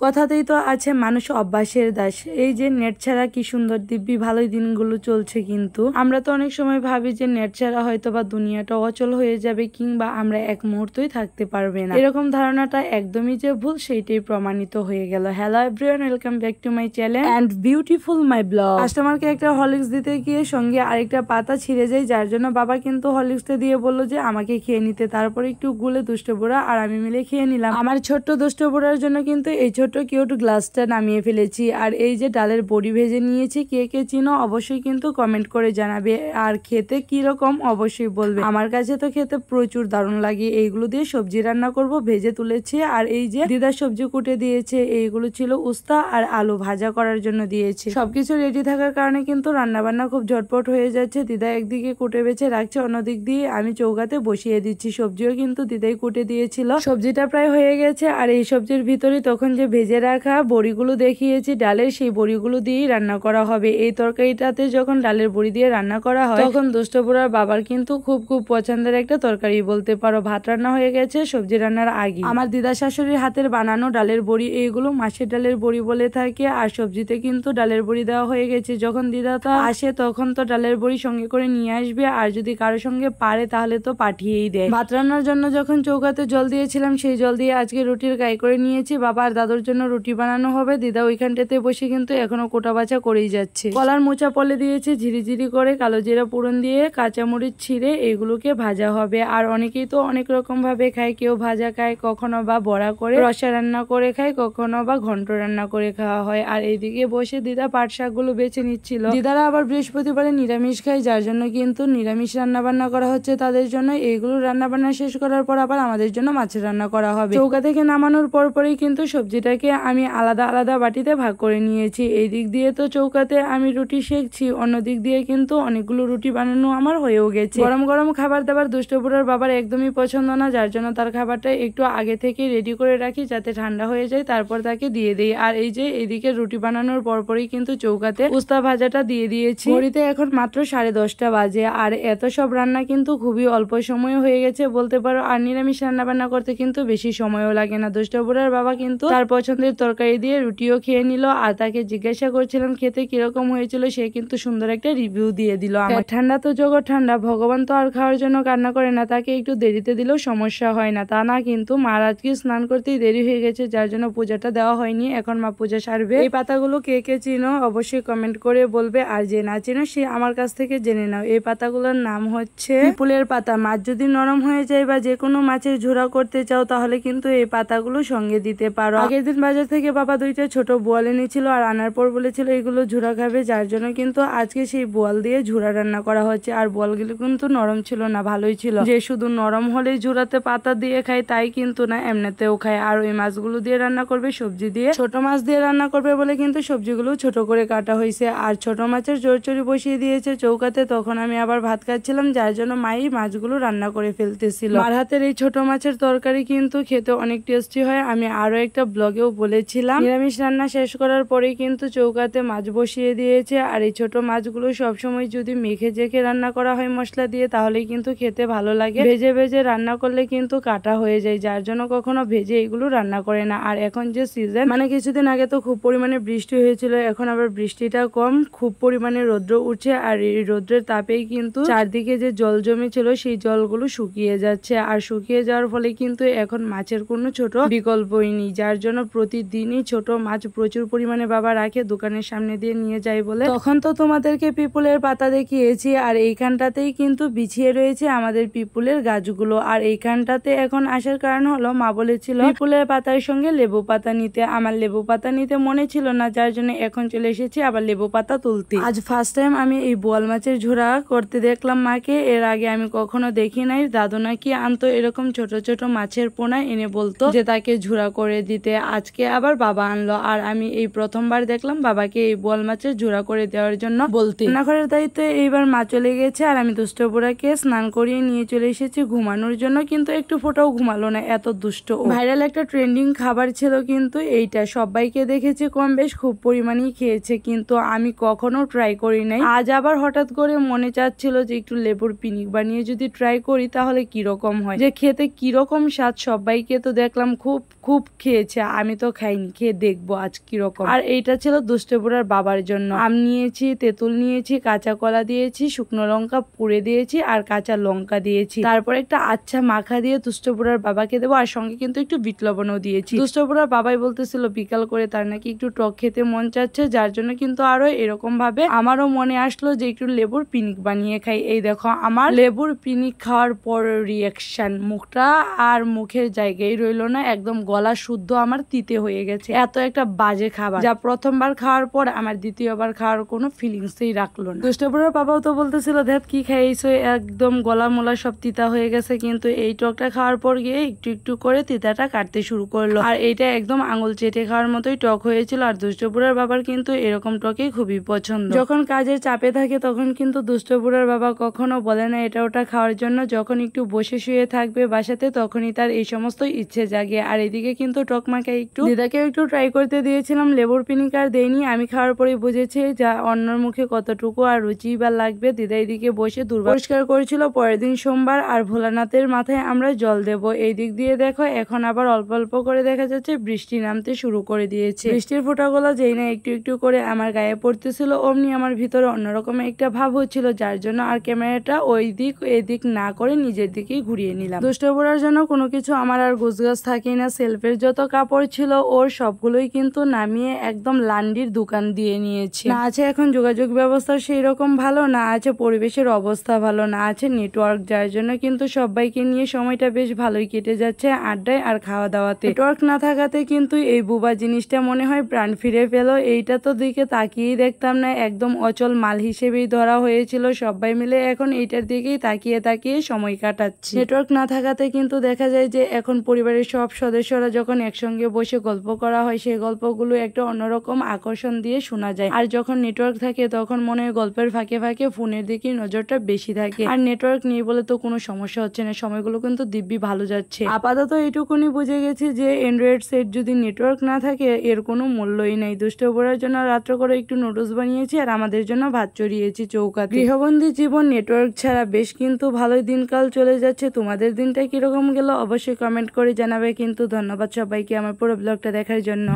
কথাতেই তো আছে মানুষ অভ্যাসের দাস। এই যে নেট ছাড়া কি সুন্দর দিব্যি ভালোই দিনগুলো চলছে, কিন্তু আমরা তো অনেক সময় ভাবি যে নেট ছাড়া হয়তো বা দুনিয়াটা অচল হয়ে যাবে কিংবা আমরা এক মুহূর্তই থাকতে পারবে না। এরকম ধারণাটা একদমই যে ভুল সেইটাই প্রমাণিত হয়ে গেল। Hello everyone, welcome back to my channel and beautiful my blog. কাস্টমারকে একটা হরলিক্স দিতে গিয়ে সঙ্গে আরেকটা পাতা ছিঁড়ে যায়, যার জন্য বাবা কিন্তু হরলিক্সটা দিয়ে বললো যে আমাকে খেয়ে নিতে। তারপরে একটু গুলে দুষ্ট বুড়া আর আমি মিলে খেয়ে নিলাম। আমার ছোট্ট দুষ্ট বুড়ার জন্য কিন্তু এই ছোট্ট কিউট গ্লাসটা নামিয়ে ফেলেছি। আর এই যে ডালের বড়ি ভেজে নিয়েছি, কে কে চিনো অবশ্যই কিন্তু কমেন্ট করে জানাবে, আর খেতে কি রকম অবশ্যই বলবে। আমার কাছে তো খেতে প্রচুর দারুণ লাগে। এইগুলো দিয়ে সবজি রান্না করব, ভেজে তুলেছি। আর এই যে দিদা সবজি কুটে দিয়েছে, এইগুলো ছিল উস্তা আর আলু ভাজা করার জন্য দিয়েছে। সবকিছু রেডি থাকার কারণে কিন্তু রান্না বান্না খুব ঝটপট হয়ে যাচ্ছে। দিদা একদিকে কুটে বেছে রাখছে, অন্যদিক দিয়ে আমি চৌকাতে বসিয়ে দিচ্ছি। সবজিও কিন্তু দিদাই কুটে দিয়েছিল। সবজিটা প্রায় হয়ে গেছে। আর এই সবজির ভিতরে তখন যে ভেজে রাখা বড়িগুলো দেখিয়েছি ডালের, সেই বড়িগুলো দিয়েই রান্না করা হবে। এই তরকারিটাতে যখন ডালের বড়ি দিয়ে রান্না করা হয় তখন দুষ্ট বুড়ার বাবার কিন্তু খুব পছন্দের একটা তরকারি বলতে পারো। ভাত রান্না হয়ে গেছে সবজি রান্নার আগে। আমার দিদা শাশুড়ির হাতের বানানো ডালের বড়ি, এইগুলো মাছের ডালের বড়ি বলে থাকে। আর সবজিতে কিন্তু ডালের বড়ি দেওয়া হয়ে গেছে। যখন দিদাটা আসে তখন তো ডালের বড়ি সঙ্গে করে নিয়ে আসবে, আর যদি কারো সঙ্গে পারে তাহলে তো পাঠিয়েই দেয়। ভাত রান্নার জন্য যখন চৌকাতে জল দিয়েছিলাম, সেই জল দিয়ে আজকে রুটির গায়ে করে নিয়েছি। বাবা আর দাদুর জন্য রুটি বানানো হবে। দিদা ওইখানটাতে বসে কিন্তু এখনো কোটা বাছা করেই যাচ্ছে। কলার মোচা পলে দিয়েছে ঝিরিঝিরি করে, কালো জিরা পুরন দিয়ে কাঁচামরিচ ছিঁড়ে এগুলোকে ভাজা হবে। আর অনেকেই তো অনেক রকম ভাবে খায়, কেউ ভাজা খায়, কখনো বা বড়া করে রসা রান্না করে খায়, কখনো বা ঘন্ট রান্না করে খাওয়া হয়। আর এইদিকে বসে দিদা পাট শাকগুলো বেছে নিচ্ছিল। দিদারা আবার বৃহস্পতিবারে নিরামিষ খায়, যার জন্য কিন্তু নিরামিষ রান্না বান্না করা হচ্ছে তাদের জন্য। এইগুলো রান্না বান্না শেষ করার পর আবার আমাদের জন্য মাছের রান্না করা হবে। চৌকা থেকে নামানোর পরই কিন্তু সবজিটাকে আমি আলাদা আলাদা বাটিতে ভাগ করে নিয়েছি। এই দিক দিয়ে তো চৌকাতে আমি রুটি সেকছি, অন্য দিক দিয়ে কিন্তু অনেকগুলো রুটি বানানো আমার হয়েও গেছে। গরম গরম খাবার দাবার দুষ্ট বুড়ার বাবার একদমই পছন্দ না, যার জন্য তার খাবারটা একটু আগে থেকে রেডি করে রাখি যাতে ঠান্ডা হয়ে যায়, তারপর তাকে দিয়ে দিই। আর এই যে এইদিকে রুটি বানানোর পরই কিন্তু চৌকাতে উস্তা ভাজাটা দিয়ে দিয়েছি। ঘড়িতে এখন মাত্র 10:30 বাজে। আর এত সব রান্না কিন্তু খুবই অল্প সময় হয়ে গেছে বলতে পারো। আর নিরামিষ রান্না বান্না করতে কিন্তু বেশি সময়ও লাগে না। দুষ্ট বুড়ার বাবা কিন্তু তার পছন্দের তরকারি দিয়ে রুটিও খেয়ে নিল। আর তাকে জিজ্ঞাসা করছিলাম খেতে কিরকম হয়েছিল, সে কিন্তু সুন্দর একটা রিভিউ দিয়ে দিল। আমার ঠান্ডা তো জগৎ ঠান্ডা, ভগবান তো আর খাওয়ার জন্য কান্না করে না, তাকে একটু দেরিতে দিলেও সমস্যা হয় না। তা না, কিন্তু মার আজকে স্নান করতেই দেরি হয়ে গেছে, যার জন্য পূজাটা দেওয়া হয়নি। এখন মা পূজা সারবে। এই পাতাগুলো কে কে চিনো অবশ্যই কমেন্ট করে বলবে, আর যে না চিনো সে আমার কাছ থেকে জেনে নাও। এই পাতাগুলোর নাম হচ্ছে পিপুলের পাতা। মাছ যদি নরম হয়ে যায় বা যে কোনো মাছের ঝোড়া করতে চাও তাহলে কিন্তু এই পাতাগুলো সঙ্গে দিতে পারো। আগের দিন বাজার থেকে বাবা 2টা ছোট বোয়াল এনেছিল, আর আনার পর বলেছিল এগুলো ঝুরা খাবে, যার জন্য কিন্তু আজকে সেই বোয়াল দিয়ে ঝুরা রান্না করা হচ্ছে। আর বোয়ালগুলো কিন্তু নরম ছিল না, ভালোই ছিল। যে শুধু নরম হলেই ঝুরাতে পাতা দিয়ে খায় তাই কিন্তু না, এমনিতেও খায়। আর ওই মাছগুলো দিয়ে রান্না করবে সবজি দিয়ে, ছোট মাছ দিয়ে রান্না করবে বলে কিন্তু সবজিগুলো ছোট করে কাটা হয়েছে। আর ছোট মাছের চড়চড়ি বসিয়ে দিয়েছে চৌকাতে। তখন আমি আবার ভাত খাচ্ছিলাম, যার জন্য মাই মাছগুলো রান্না করে ফেলতেছিল। মার হাতের এই ছোট মাছের তরকারি কিন্তু খেতে অনেক টেস্টি হয়। আমি আরো একটা ব্লগেও বলেছিলাম। নিরামিষ রান্না শেষ করার পরেই কিন্তু চৌকাতে মাছ বসিয়ে দিয়েছে। আর এই ছোট মাছগুলো সবসময় যদি মেখে জেখে রান্না করা হয় মশলা দিয়ে, তাহলে কিন্তু খেতে ভালো লাগে। ভেজে ভেজে রান্না করলে কিন্তু কাটা হয়ে যায়, যার জন্য কখনো ভেজে এগুলো রান্না করে না। আর এখন যে সিজন, মানে কিছুদিন আগে তো খুব পরিমাণে বৃষ্টি হয়েছিল, এখন আবার বৃষ্টিটা কম, খুব পরিমাণে রৌদ্র উঠছে। আর এই রৌদ্রের তাপেই কিন্তু চারদিকে যে জল জমেছিল সেই জলগুলো শুকিয়ে যাচ্ছে। আর শুকিয়ে যাওয়ার ফলে কিন্তু এখন মাছের কোনো ছোট বিকল্পই নেই, যার জন্য প্রতিদিনই ছোট মাছ প্রচুর পরিমাণে বাবা রাখে, দোকানের সামনে দিয়ে নিয়ে যায় বলে। তখন তো তোমাদেরকে পিপুলের পাতা দেখিয়েছি। আর এইখানটাতেই কিন্তু বিছিয়ে রয়েছে আমাদের পিপুলের গাছগুলো। আর এইখানটাতে এখন আসার কারণ হলো মা বলেছিল পিপুলের পাতার সঙ্গে লেবু পাতা নিতে। আমার লেবু পাতা নিতে মনে ছিল না, যার জন্য এখন চলে এসেছি আবার লেবু পাতা তুলতে। আজ ফার্স্ট টাইম আমি এই বোয়াল মাছের ঝোড়া করতে দেখলাম মাকে। এর আগে আমি কখনো দেখি নাই। দাদু নাকি আনতো এরকম ছোট ছোট মাছের পোনা, এনে বলতো যে তাকে ঝুরা করে দিতে। আজকে আবার বাবা আনলো, আর আমি এই প্রথমবার দেখলাম বাবাকে এই বোয়াল মাছের ঝুরা করে দেওয়ার জন্য বলতে। রান্নাঘরের দায়িত্বে এইবার মা চলে গেছে, আর আমি দুষ্ট বুড়াকে স্নান করিয়ে নিয়ে চলে এসেছি ঘুমানোর জন্য। কিন্তু একটু ফোটাও ঘুমালো না, এত দুষ্ট। ভাইরাল একটা ট্রেন্ডিং খাবার ছিল কিন্তু এইটা, সবাইকে দেখেছি কম বেশ খুব পরিমাণেই খেয়েছে, কিন্তু আমি কখনো ট্রাই করি নাই। আজ আবার হঠাৎ করে মনে চাচ্ছিল যে একটু লেবুর পিনিক বানিয়ে যদি ট্রাই করি তাহলে কিরকম হয়, যে খেতে কিরকম স্বাদ। সবাইকে তো দেখলাম খুব খেয়েছে, আমি আমি তো খাইনি, খেয়ে দেখবো আজ কিরকম। আর এইটা ছিল দুষ্টু বুড়ার বাবার জন্য। আম নিয়েছি, তেঁতুল নিয়েছি, কাঁচা কলা দিয়েছি, শুকনো লঙ্কা পুড়ে দিয়েছি আর কাঁচা লঙ্কা দিয়েছি। তারপর একটা আচ্ছা মাখা দিয়ে দুষ্টু বুড়ার বাবাকে দেবো, আর সঙ্গে কিন্তু একটু বিট লবণও দিয়েছি। দুষ্টু বুড়ার বাবাই বলতেছিল বিকাল করে তার নাকি একটু টক খেতে মন চাচ্ছে, যার জন্য কিন্তু আরো এরকম ভাবে আমারও মনে আসলো যে একটু লেবুর পিনিক বানিয়ে খাই। এই দেখো আমার লেবুর পিনিক খাওয়ার পর রিয়াকশন, মুখটা আর মুখের জায়গায় রইলো না, একদম গলা শুদ্ধ আমার তিতে হয়ে গেছে। এত একটা বাজে খাবার যা প্রথমবার খাওয়ার পর আমার দ্বিতীয়বার খাওয়ার কোনো ফিলিংসই রাখলো না। দুষ্টু বুড়ার বাবাও তো বলতেছিল ধ্যাত কি খাইছো, একদম গলা মোলা সব তিতা হয়ে গেছে, কিন্তু এই টকটা খাওয়ার পর গিয়ে একটু একটু করে তিতাটা কাটতে শুরু করলো। আর এইটা একদম আঙুল চেটে খাওয়ার মতোই টক হয়েছিল। আর দুষ্টু বুড়ার বাবার কিন্তু এরকম টকই খুবই পছন্দ। যখন কাজের চাপে থাকে তখন কিন্তু দুষ্টু বুড়ার বাবা কখনো বলে না এটা ওটা খাওয়ার জন্য। যখন একটু বসে শুয়ে থাকবে বাসাতে তখনই তার এই সমস্ত ইচ্ছে জাগে। আর এদিকে কিন্তু টক মাখা একটু দিদাকেও একটু ট্রাই করতে দিয়েছিলাম, লেবুর পিনিক আর দেয়নি। আমি খাওয়ার পরে বুঝেছি যা অন্যর মুখে কতটুকু আর রুচি বা লাগবে। দিদা এদিকে বসে পরিষ্কার করেছিল। পরের দিন সোমবার, আর ভোলানাথের মাথায় আমরা জল দেব। এই দিক দিয়ে দেখো এখন আবার অল্প অল্প করে দেখা যাচ্ছে বৃষ্টি নামতে শুরু করে দিয়েছে। বৃষ্টির ফোঁটাগুলো যেই না একটু একটু করে আমার গায়ে পড়তেছিল, অমনি আমার ভিতরে অন্যরকম একটা ভাব হচ্ছিল, যার জন্য আর ক্যামেরাটা ওই দিক এদিক না করে নিজের দিকেই ঘুরিয়ে নিলাম। দুষ্টু বুড়ার জন্য কোনো কিছু আমার আর গোছগাছ থাকেই না। সেলফের যত কাপড় ছিল ওর সবগুলোই কিন্তু নামিয়ে একদম লান্ডির দোকান দিয়ে নিয়েছে। না আছে এখন যোগাযোগ ব্যবস্থা সেই রকম ভালো, না আছে পরিবেশের অবস্থা ভালো, না আছে নেটওয়ার্ক, যার জন্য কিন্তু সবাইকে নিয়ে সময়টা বেশ ভালোই কেটে যাচ্ছে আড্ডায় আর খাওয়া দাওয়াতে। নেটওয়ার্ক না থাকাতে কিন্তু এই বুবা জিনিসটা মনে হয় প্রাণ ফিরে পেল। এইটা তো দিকে তাকিয়েই দেখতাম না, একদম অচল মাল হিসেবেই ধরা হয়েছিল। সবাই মিলে এখন এইটার দিকেই তাকিয়ে তাকিয়ে সময় কাটাচ্ছি। নেটওয়ার্ক না থাকাতে কিন্তু দেখা যায় যে এখন পরিবারের সব সদস্যরা যখন একসঙ্গে বসে গল্প করা হয় সেই গল্পগুলো একটা অন্যরকম আকর্ষণ দিয়ে শোনা যায়। আর যখন নেটওয়ার্ক থাকে তখন মনে হয় গল্পের ফাঁকে ফাঁকে ফোনের দিকে নজরটা বেশি থাকে। আর নেটওয়ার্ক নেই বলে তো কোনো সমস্যা হচ্ছে না, সময়গুলো কিন্তু দিব্যি ভালো যাচ্ছে। আপাতত এইটুকুনি বুঝে গেছি যে অ্যান্ড্রয়েড সেট যদি নেটওয়ার্ক না থাকে এর কোনো মূল্যই নাই। দুষ্ট বুড়ার জন্য রাত্র করে একটু নুডলস বানিয়েছি আর আমাদের জন্য ভাত চড়িয়েছি চৌকাতে। গৃহবন্দী জীবন নেটওয়ার্ক ছাড়া বেশ কিন্তু ভালোই দিনকাল চলে যাচ্ছে। তোমাদের দিনটা কিরকম গেল অবশ্যই কমেন্ট করে জানাবে। কিন্তু ধন্যবাদ সবাইকে আমার পুরো ব্লগটা দেখার জন্য।